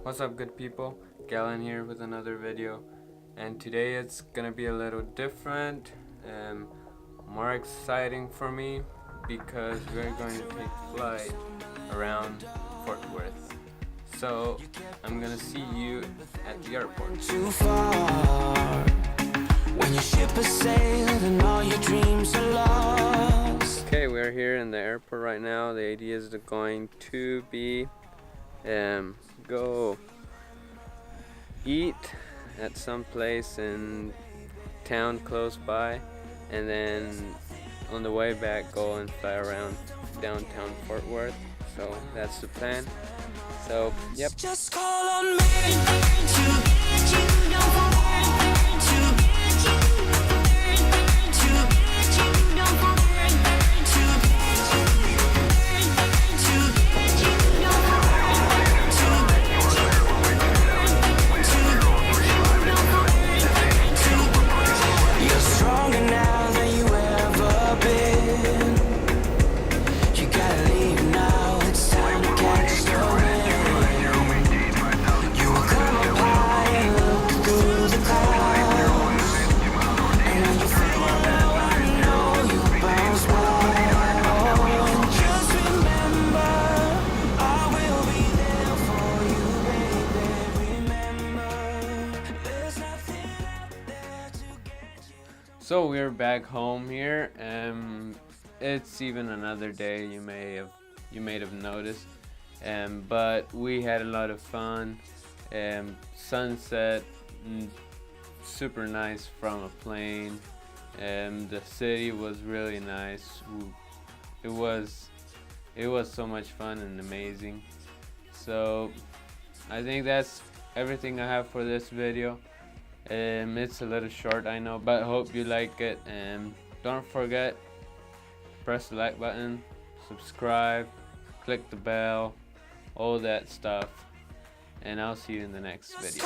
What's up, good people? Galen here with another video, and today it's gonna be a little different and more exciting for me because we're going to take flight around Fort Worth. So I'm gonna see you at the airport. Too far when your ship has sailed and all your dreams are lost. Okay, we're here in the airport right now. The idea is going to be go eat at some place in town close by, and then on the way back go and fly around downtown Fort Worth. So that's the plan. So yep. Just call on me to get you, don't forget to get you, to get you, don't forget to get you, to get you, don't forget to get you, to get you, don't forget. You're stronger now than you ever been. You gotta leave now. It's time to catch the wind. So we're back home here. It's even another day. You may have noticed. But we had a lot of fun. Sunset, super nice from a plane. The city was really nice. It was so much fun and amazing. So I think that's everything I have for this video. It's a little short, I know, but hope you like it. Don't forget, press the like button, subscribe, click the bell, all that stuff, and I'll see you in the next video.